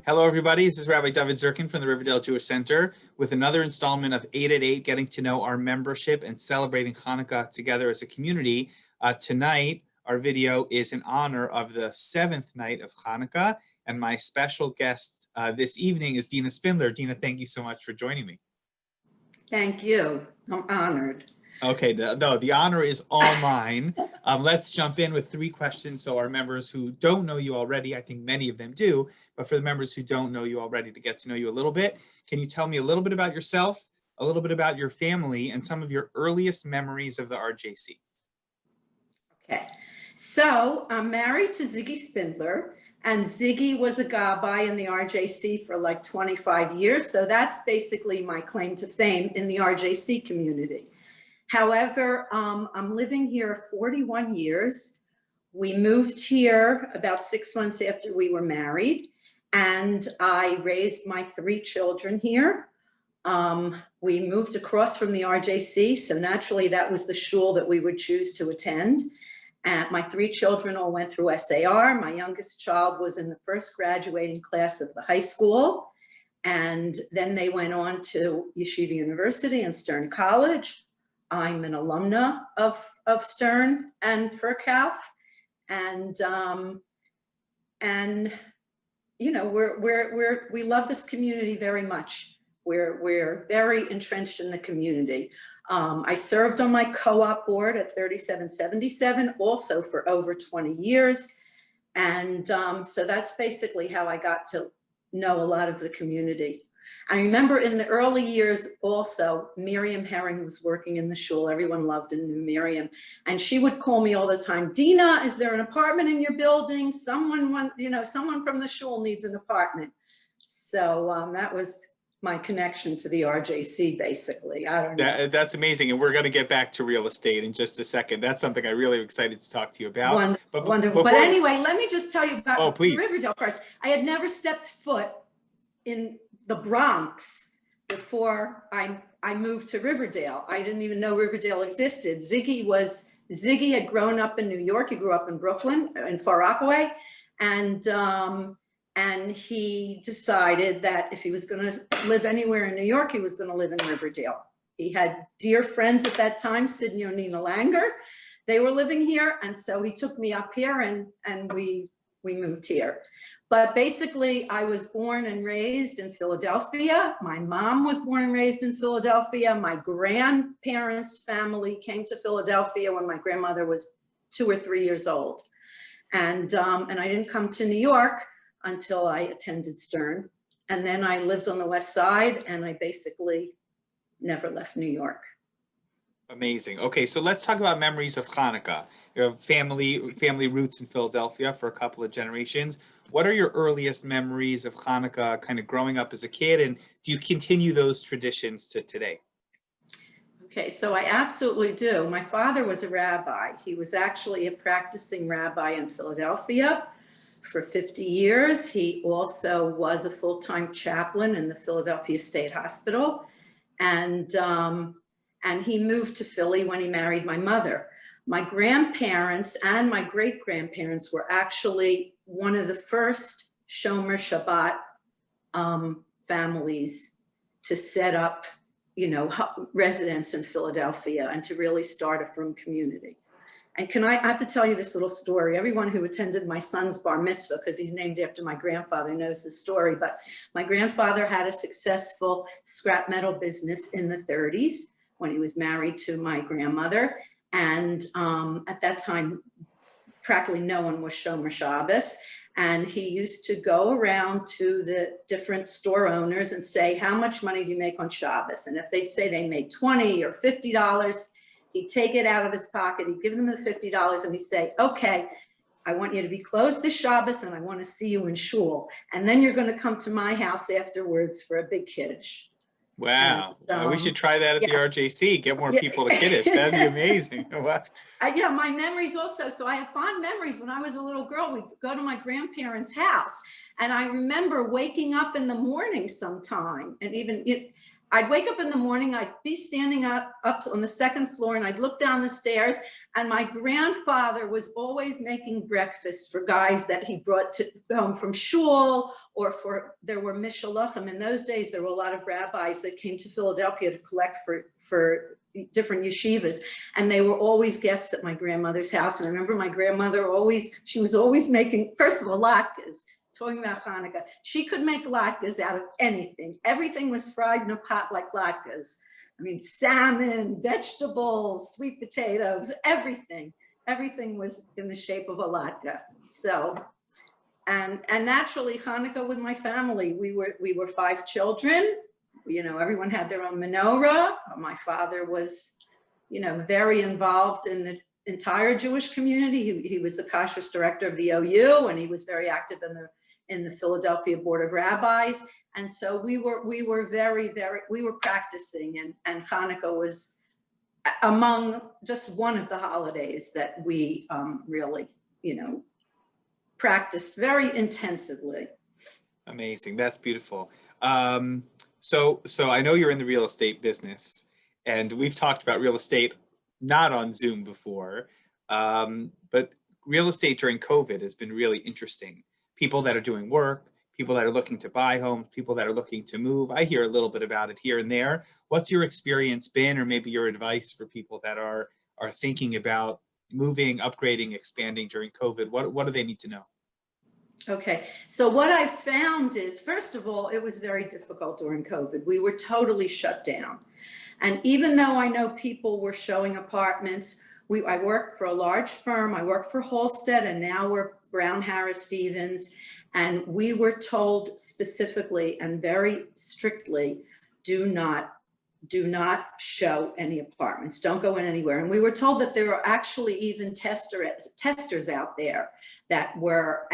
Hello, everybody. This is Rabbi Dovid Zirkind from the Riverdale Jewish Center with another installment of 8 at 8, getting to know our membership and celebrating Hanukkah together as a community. Tonight, our video is in honor of the 7th night of Hanukkah, and my special guest this evening is Deena Spindler. Deena, thank you so much for joining me. Thank you. I'm honored. Okay, the honor is all mine. Let's jump in with 3 questions so our members who don't know you already, I think many of them do, but for the members who don't know you already, to get to know you a little bit, can you tell me a little bit about yourself, a little bit about your family, and some of your earliest memories of the RJC? Okay, so I'm married to Ziggy Spindler, and Ziggy was a Rabbi in the RJC for like 25 years, so that's basically my claim to fame in the RJC community. However, I'm living here 41 years. We moved here about 6 months after we were married, and I raised my 3 children here. We moved across from the RJC, so naturally that was the shul that we would choose to attend. And my 3 children all went through SAR. My youngest child was in the first graduating class of the high school, and then they went on to Yeshiva University and Stern College. I'm an alumna of Stern and Furkauf, and you know, we love this community very much. We're very entrenched in the community. I served on my co-op board at 3777 also for over 20 years, and so that's basically how I got to know a lot of the community. I remember in the early years also, Miriam Herring was working in the shul. Everyone loved and knew Miriam. And she would call me all the time, Deena, is there an apartment in your building? Someone from the shul needs an apartment. So that was my connection to the RJC, basically. I don't know. That's amazing. And we're going to get back to real estate in just a second. That's something I'm really excited to talk to you about. Wonderful. But anyway, let me just tell you about Riverdale first. I had never stepped foot in the Bronx before I moved to Riverdale. I didn't even know Riverdale existed. Ziggy had grown up in New York. He grew up in Brooklyn, in Far Rockaway, and he decided that if he was going to live anywhere in New York, he was going to live in Riverdale. He had dear friends at that time, Sidney and Nina Langer. They were living here, and so he took me up here, and we moved here. But basically, I was born and raised in Philadelphia. My mom was born and raised in Philadelphia. My grandparents' family came to Philadelphia when my grandmother was 2 or 3 years old. And I didn't come to New York until I attended Stern. And then I lived on the West Side, and I basically never left New York. Amazing. Okay, so let's talk about memories of Hanukkah. You have family roots in Philadelphia for a couple of generations. What are your earliest memories of Hanukkah kind of growing up as a kid, and do you continue those traditions to today? Okay, so I absolutely do. My father was a rabbi. He was actually a practicing rabbi in Philadelphia for 50 years. He also was a full-time chaplain in the Philadelphia State Hospital, and he moved to Philly when he married my mother. My grandparents and my great-grandparents were actually one of the first Shomer Shabbat families to set up, residence in Philadelphia and to really start a frum community. And I have to tell you this little story. Everyone who attended my son's bar mitzvah, because he's named after my grandfather, knows the story. But my grandfather had a successful scrap metal business in the 30s when he was married to my grandmother. And at that time, practically no one was Shomer Shabbos. And he used to go around to the different store owners and say, how much money do you make on Shabbos? And if they'd say they made $20 or $50, he'd take it out of his pocket, he'd give them the $50, and he'd say, okay, I want you to be closed this Shabbos, and I want to see you in shul. And then you're going to come to my house afterwards for a big kiddush. Wow. We should try that at the RJC, get more people to Kiddush. That'd be amazing. Wow. Yeah, my memories also. So I have fond memories. When I was a little girl, we'd go to my grandparents' house. And I remember waking up in the morning sometime. And even I'd wake up in the morning, I'd be standing up on the second floor, and I'd look down the stairs, and my grandfather was always making breakfast for guys that he brought home from shul, or there were mishalachim. In those days, there were a lot of rabbis that came to Philadelphia to collect for different yeshivas, and they were always guests at my grandmother's house. And I remember my grandmother she was always making, first of all, latkes. Talking about Hanukkah, she could make latkes out of anything. Everything was fried in a pot like latkes. I mean, salmon, vegetables, sweet potatoes, everything. Everything was in the shape of a latke. So, and naturally, Hanukkah with my family. We were 5 children. You know, everyone had their own menorah. My father was, you know, very involved in the entire Jewish community. He was the kashrus director of the OU, and he was very active in the Philadelphia Board of Rabbis. And so we were practicing, and Hanukkah was among just one of the holidays that we really, you know, practiced very intensively. Amazing. That's beautiful. So I know you're in the real estate business, and we've talked about real estate not on Zoom before, but real estate during COVID has been really interesting. People that are doing work, people that are looking to buy homes, people that are looking to move. I hear a little bit about it here and there. What's your experience been, or maybe your advice for people that are thinking about moving, upgrading, expanding during COVID? What do they need to know? Okay, so what I found is, first of all, it was very difficult during COVID. We were totally shut down. And even though I know people were showing apartments, I worked for a large firm. I worked for Halstead, and now we're Brown Harris Stevens. And we were told specifically and very strictly, do not show any apartments. Don't go in anywhere. And we were told that there are actually even testers out there that were,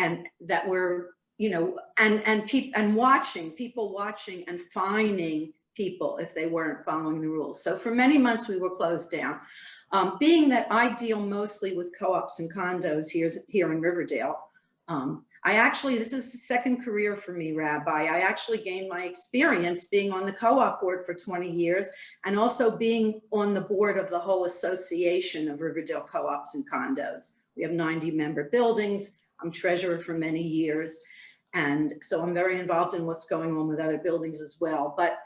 you know, and people watching and fining people if they weren't following the rules. So for many months we were closed down. Being that I deal mostly with co-ops and condos here in Riverdale, this is the second career for me, Rabbi. I actually gained my experience being on the co-op board for 20 years and also being on the board of the whole association of Riverdale co-ops and condos. We have 90 member buildings. I'm treasurer for many years. And so I'm very involved in what's going on with other buildings as well. But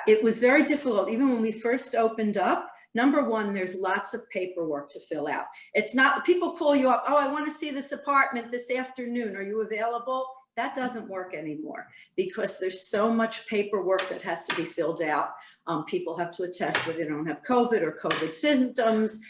it was very difficult. Even when we first opened up, number one, there's lots of paperwork to fill out. It's not, people call you up, oh, I want to see this apartment this afternoon. Are you available? That doesn't work anymore because there's so much paperwork that has to be filled out. People have to attest whether they don't have COVID or COVID symptoms.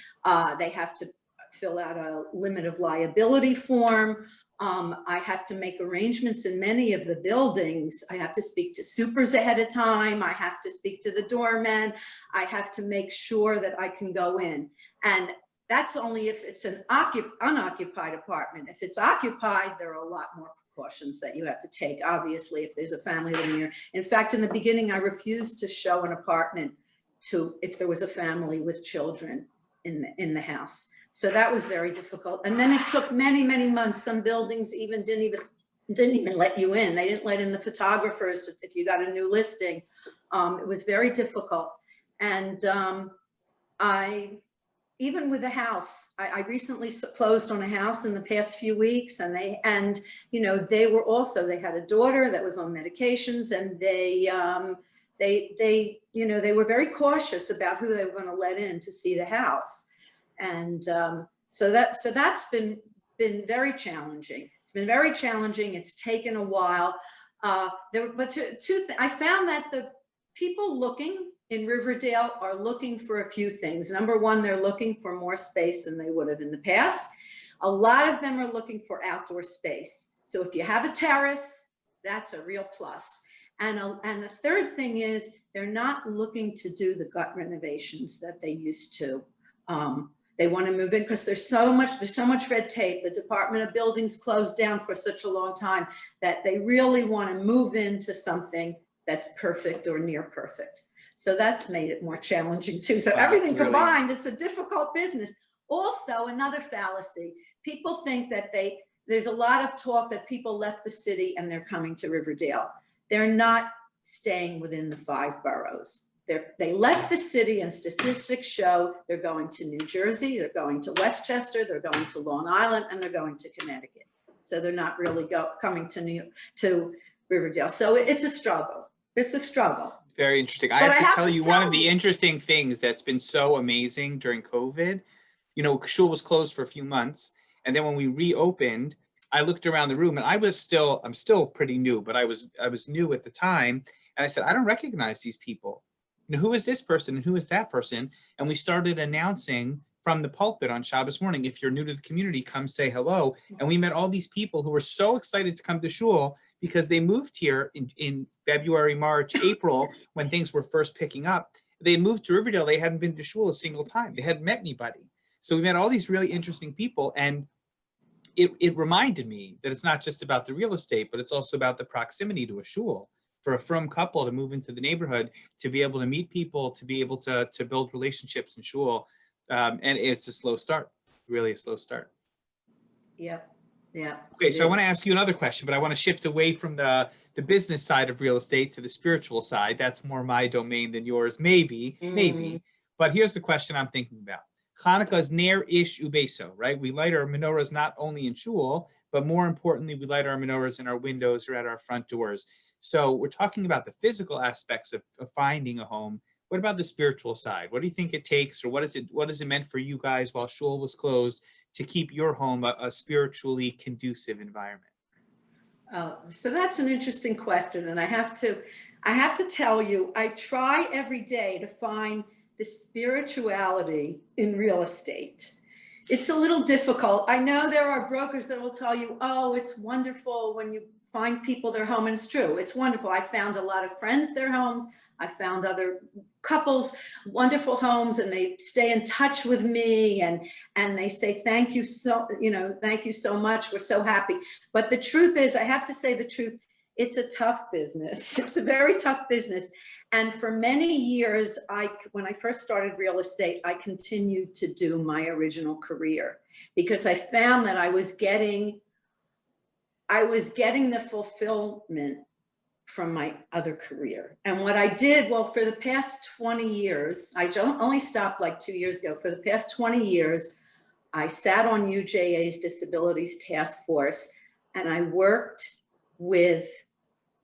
They have to fill out a limit of liability form. I have to make arrangements in many of the buildings. I have to speak to supers ahead of time. I have to speak to the doorman. I have to make sure that I can go in. And that's only if it's an unoccupied apartment. If it's occupied, there are a lot more precautions that you have to take, obviously, if there's a family living there. In fact, in the beginning, I refused to show an apartment if there was a family with children in the house. So that was very difficult. And then it took many, many months. Some buildings didn't even let you in. They didn't let in the photographers if you got a new listing. It was very difficult. And even with the house, I recently closed on a house in the past few weeks, and they had a daughter that was on medications, and they were very cautious about who they were going to let in to see the house. And so that's been very challenging. It's been very challenging. It's taken a while. I found that the people looking in Riverdale are looking for a few things. Number one, they're looking for more space than they would have in the past. A lot of them are looking for outdoor space. So if you have a terrace, that's a real plus. And the third thing is they're not looking to do the gut renovations that they used to. They want to move in because there's so much red tape. The Department of Buildings closed down for such a long time that they really want to move into something that's perfect or near perfect. So that's made it more challenging too. So everything combined, it's a difficult business. Also, another fallacy. People think that there's a lot of talk that people left the city and they're coming to Riverdale. They're not staying within the 5 boroughs. They left the city, and statistics show they're going to New Jersey, they're going to Westchester, they're going to Long Island, and they're going to Connecticut. So they're not really coming to Riverdale. So it's a struggle. It's a struggle. Very interesting. I have to tell you, one of the interesting things that's been so amazing during COVID, you know, shul was closed for a few months. And then when we reopened, I looked around the room, and I'm still pretty new, but I was new at the time. And I said, I don't recognize these people. You know, who is this person and who is that person? And we started announcing from the pulpit on Shabbos morning, if you're new to the community, come say hello. And we met all these people who were so excited to come to shul because they moved here in February, March, April, when things were first picking up. They moved to Riverdale. They hadn't been to shul a single time. They hadn't met anybody. So we met all these really interesting people. And it reminded me that it's not just about the real estate, but it's also about the proximity to a shul. For a frum couple to move into the neighborhood, to be able to meet people, to be able to build relationships in shul. And it's a slow start, really a slow start. Yeah, yeah. Okay, so I want to ask you another question, but I want to shift away from the business side of real estate to the spiritual side. That's more my domain than yours, maybe. But here's the question I'm thinking about. Hanukkah is ner ish ubeso, right? We light our menorahs not only in shul, but more importantly, we light our menorahs in our windows or at our front doors. So we're talking about the physical aspects of finding a home. What about the spiritual side? What do you think it takes, or what is it meant for you guys while shul was closed to keep your home a spiritually conducive environment? So that's an interesting question, and I have to tell you, I try every day to find the spirituality in real estate. It's a little difficult. I know there are brokers that will tell you, oh, it's wonderful when you find people their home, and it's true. It's wonderful. I found a lot of friends their homes. I found other couples, wonderful homes, and they stay in touch with me, and they say, thank you so much. We're so happy. But the truth is, I have to say the truth, it's a tough business. It's a very tough business. And for many years, when I first started real estate, I continued to do my original career because I found that I was getting the fulfillment from my other career. And what I did, well, for the past 20 years, I only stopped like 2 years ago. For the past 20 years, I sat on UJA's Disabilities Task Force, and I worked with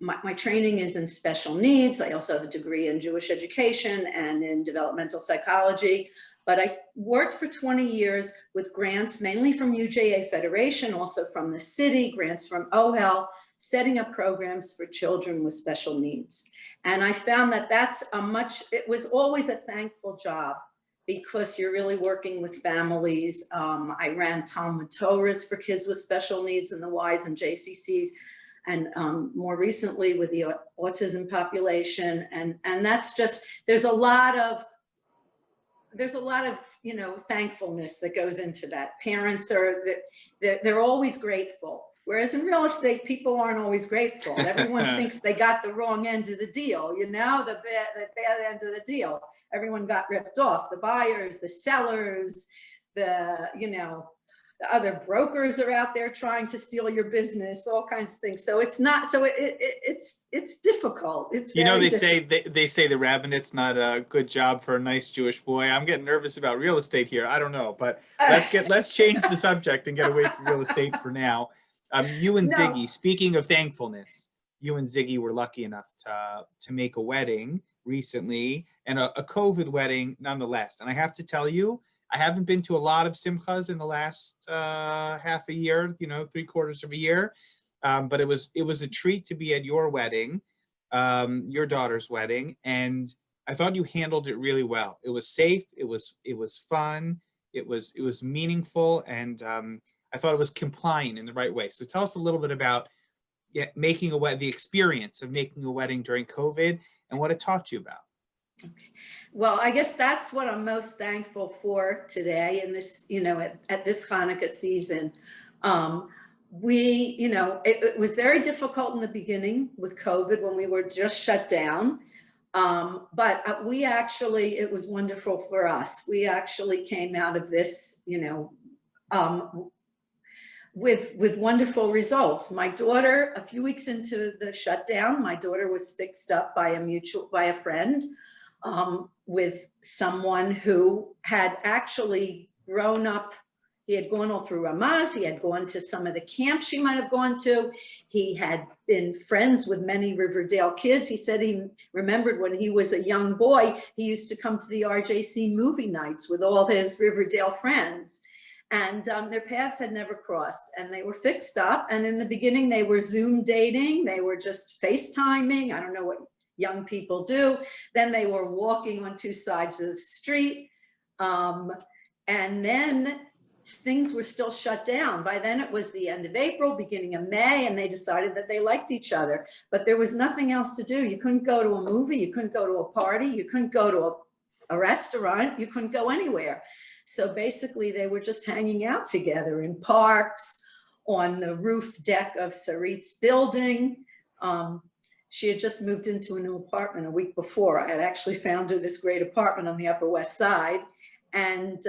my training is in special needs. I also have a degree in Jewish education and in developmental psychology. But I worked for 20 years with grants, mainly from UJA Federation, also from the city, grants from OHEL, setting up programs for children with special needs. And I found that it was always a thankful job because you're really working with families. I ran Talmud Torahs for kids with special needs in the Ys and JCCs. And more recently with the autism population, and that's just there's a lot of thankfulness that goes into that. Parents they're always grateful, whereas in real estate people aren't always grateful. Everyone thinks they got the wrong end of the deal, the bad end of the deal. Everyone got ripped off. The buyers, the sellers, the other brokers are out there trying to steal your business, all kinds of things. So it's not, so it's difficult. It's they say the rabbinet's not a good job for a nice Jewish boy. I'm getting nervous about real estate here. I don't know, but let's change the subject and get away from real estate for now. You and Ziggy, speaking of thankfulness, you and Ziggy were lucky enough to make a wedding recently, and a COVID wedding nonetheless. And I have to tell you, I haven't been to a lot of simchas in the last half a year, 3/4 of a year. But it was a treat to be at your wedding, your daughter's wedding. And I thought you handled it really well. It was safe. It was fun. It was meaningful. And I thought it was compliant in the right way. So tell us a little bit about making the experience of making a wedding during COVID and what it taught you about. Okay. Well, I guess that's what I'm most thankful for today in this, at this Hanukkah season. It was very difficult in the beginning with COVID when we were just shut down. But it was wonderful for us. We actually came out of this, with wonderful results. My daughter, a few weeks into the shutdown, my daughter was fixed up by a friend, with someone who had actually grown up. He had gone all through Ramaz. He had gone to some of the camps she might have gone to. He had been friends with many Riverdale kids. He said he remembered when he was a young boy, he used to come to the RJC movie nights with all his Riverdale friends. And their paths had never crossed, and they were fixed up. And in the beginning, they were Zoom dating. They were just FaceTiming. I don't know what young people do. Then they were walking on two sides of the street. And then things were still shut down. By then it was the end of April, beginning of May, and they decided that they liked each other, but there was nothing else to do. You couldn't go to a movie, you couldn't go to a party, you couldn't go to a restaurant, you couldn't go anywhere. So basically they were just hanging out together in parks, on the roof deck of Sarit's building. She had just moved into a new apartment a week before. I had actually found her this great apartment on the Upper West Side. And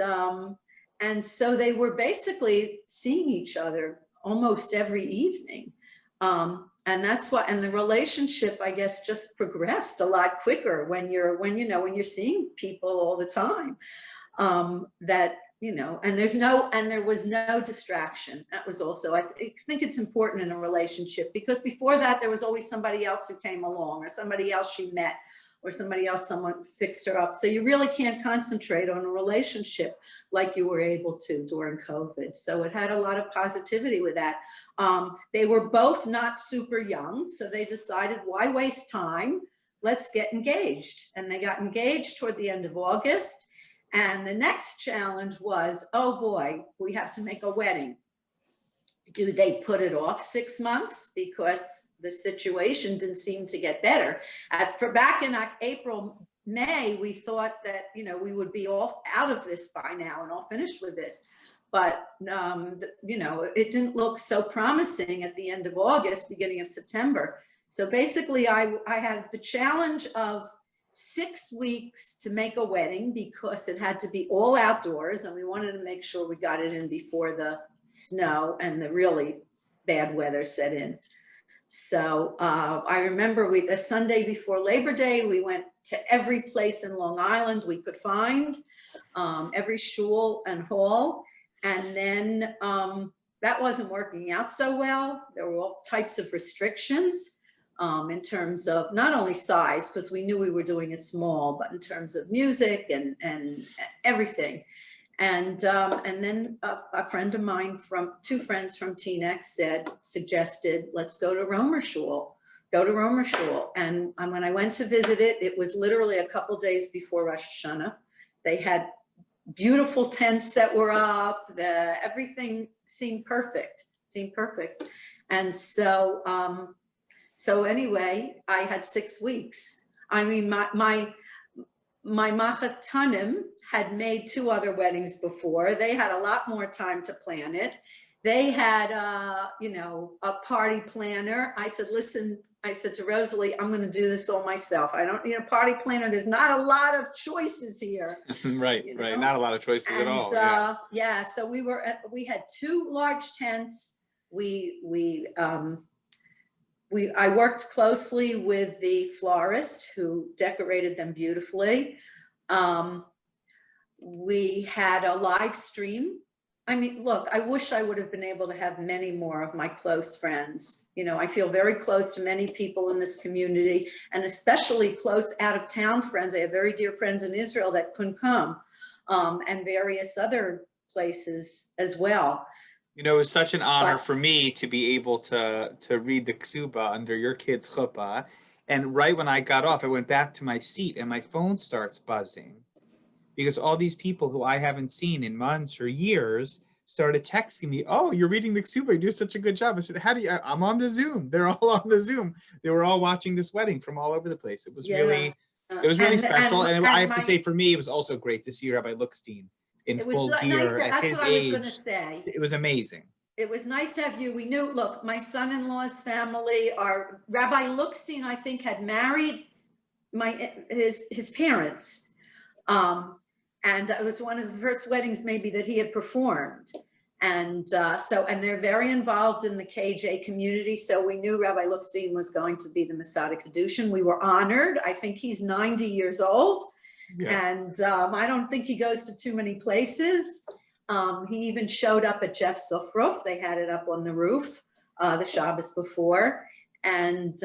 so they were basically seeing each other almost every evening. And that's what, and the relationship, I guess, just progressed a lot quicker when you're seeing people all the time. That, and there was no distraction. That was also, I think it's important in a relationship, because before that, there was always somebody else who came along, or somebody else she met, or somebody else, someone fixed her up. So you really can't concentrate on a relationship like you were able to during COVID. So it had a lot of positivity with that. They were both not super young, so they decided, why waste time? Let's get engaged. And they got engaged toward the end of August. And the next challenge was, oh boy, we have to make a wedding. Do they put it off 6 months because the situation didn't seem to get better? Back in April, May, we thought that, we would be all out of this by now and all finished with this. But, it didn't look so promising at the end of August, beginning of September. So basically I had the challenge of 6 weeks to make a wedding, because it had to be all outdoors, and we wanted to make sure we got it in before the snow and the really bad weather set in. So I remember the Sunday before Labor Day, we went to every place in Long Island we could find, every shul and hall. And then that wasn't working out so well. There were all types of restrictions. In terms of not only size, because we knew we were doing it small, but in terms of music and everything. And then a friend of mine, two friends from Teaneck suggested, let's go to Romer Shul. And when I went to visit it, it was literally a couple days before Rosh Hashanah. They had beautiful tents that were up. Everything seemed perfect. And so anyway, I had 6 weeks. I mean, my Machatanim had made 2 other weddings before. They had a lot more time to plan it. They had, a party planner. I said to Rosalie, I'm going to do this all myself. I don't need a party planner. There's not a lot of choices here. Right. Not a lot of choices at all. Yeah. So we had 2 large tents. I worked closely with the florist who decorated them beautifully. We had a live stream. I mean, look, I wish I would have been able to have many more of my close friends. I feel very close to many people in this community, and especially close out of town friends. I have very dear friends in Israel that couldn't come, and various other places as well. It was such an honor for me to be able to read the ksuba under your kid's chuppah. And right when I got off, I went back to my seat and my phone starts buzzing, because all these people who I haven't seen in months or years started texting me, oh, you're reading the ksuba, you do such a good job. I said, I'm on the Zoom. They're all on the Zoom. They were all watching this wedding from all over the place. It was really special. And I have to say, for me, it was also great to see Rabbi Lookstein in full gear at his age. It was amazing. It was nice to have you. We knew, look, my son-in-law's family, our Rabbi Lookstein, I think, had married his parents. And it was one of the first weddings maybe that he had performed. And and they're very involved in the KJ community. So we knew Rabbi Lookstein was going to be the Masada Kedushin. We were honored. I think he's 90 years old. Yeah. And I don't think he goes to too many places. He even showed up at Jeff's Sofruf. They had it up on the roof the Shabbos before. And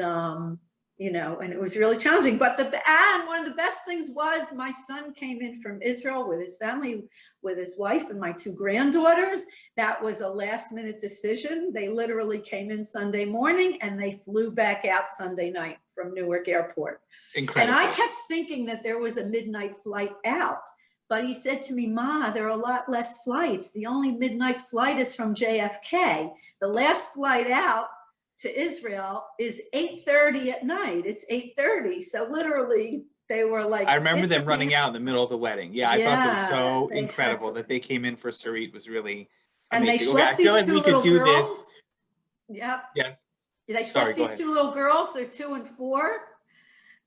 and it was really challenging. But one of the best things was my son came in from Israel with his family, with his wife and my 2 granddaughters. That was a last minute decision. They literally came in Sunday morning and they flew back out Sunday night from Newark Airport. Incredible. And I kept thinking that there was a midnight flight out. But he said to me, Ma, there are a lot less flights. The only midnight flight is from JFK. The last flight out to Israel is 8:30 at night. It's 8:30. So literally they were like, I remember them running out in the middle of the wedding. Yeah, I thought it was so incredible that they came in for Sarit was really amazing. And they schlepped these two little girls. Yep. Yes. They schlepped these 2 little girls. They're 2 and 4.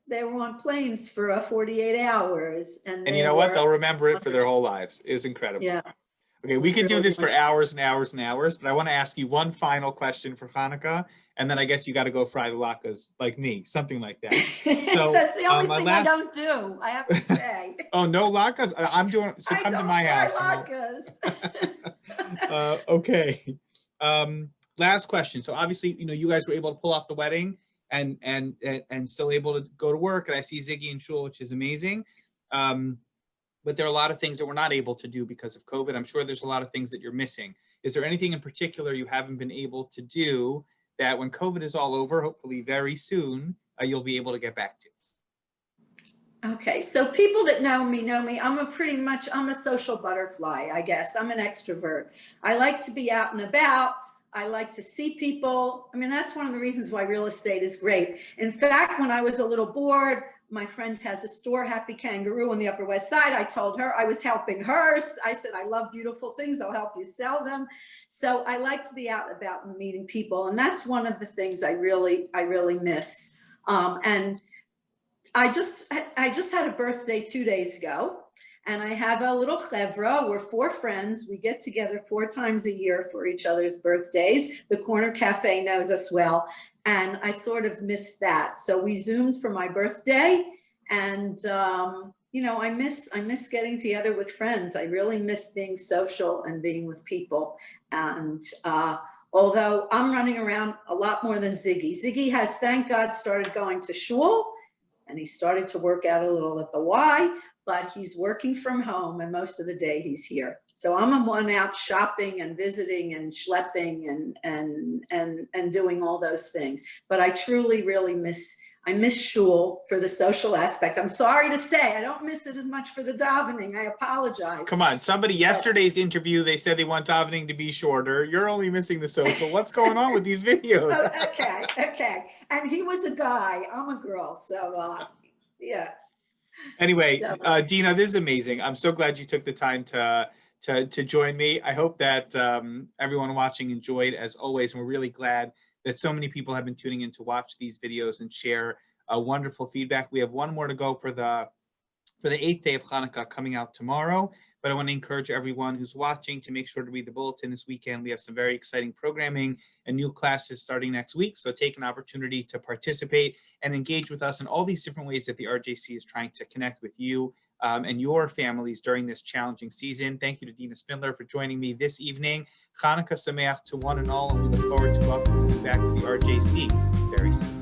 They were on planes for 48 hours. And you know what? They'll remember it for their whole lives. It's incredible. Yeah. Okay, we could do this for hours and hours and hours, but I want to ask you one final question for Hanukkah, and then I guess you got to go fry the latkes like me, something like that. So that's the only thing I don't do, I have to say. Oh, no latkes? I'm doing, so come to my house. Latkes. Okay. Last question. So obviously, you guys were able to pull off the wedding and still able to go to work, and I see Ziggy in shul, which is amazing. But there are a lot of things that we're not able to do because of COVID. I'm sure there's a lot of things that you're missing. Is there anything in particular you haven't been able to do that when COVID is all over, hopefully very soon, you'll be able to get back to? Okay, so people that know me, I'm a social butterfly, I guess. I'm an extrovert. I like to be out and about. I like to see people. I mean, that's one of the reasons why real estate is great. In fact, when I was a little bored, my friend has a store, Happy Kangaroo, on the Upper West Side. I told her I was helping her. I said, I love beautiful things. I'll help you sell them. So I like to be out and about and meeting people. And that's one of the things I really miss. And I just had a birthday 2 days ago. And I have a little chevra. We're 4 friends. We get together 4 times a year for each other's birthdays. The Corner Cafe knows us well. And I sort of missed that. So we Zoomed for my birthday. And, I miss getting together with friends. I really miss being social and being with people. And although I'm running around a lot more than Ziggy. Ziggy has, thank God, started going to shul. And he started to work out a little at the Y. But he's working from home, and most of the day he's here. So I'm the one out shopping and visiting and schlepping and doing all those things. But I truly, really miss shul for the social aspect. I'm sorry to say, I don't miss it as much for the davening. I apologize. Come on, yesterday's interview, they said they want davening to be shorter. You're only missing the social. What's going on with these videos? Oh, okay. And he was a guy. I'm a girl. So, yeah. Anyway, Deena, this is amazing. I'm so glad you took the time to join me. I hope that everyone watching enjoyed, as always. And we're really glad that so many people have been tuning in to watch these videos and share wonderful feedback. We have one more to go for the 8th day of Hanukkah coming out tomorrow. But I want to encourage everyone who's watching to make sure to read the bulletin this weekend. We have some very exciting programming and new classes starting next week. So take an opportunity to participate and engage with us in all these different ways that the RJC is trying to connect with you and your families during this challenging season. Thank you to Deena Spindler for joining me this evening. Hanukkah Sameach to one and all, and we look forward to welcoming you back to the RJC very soon.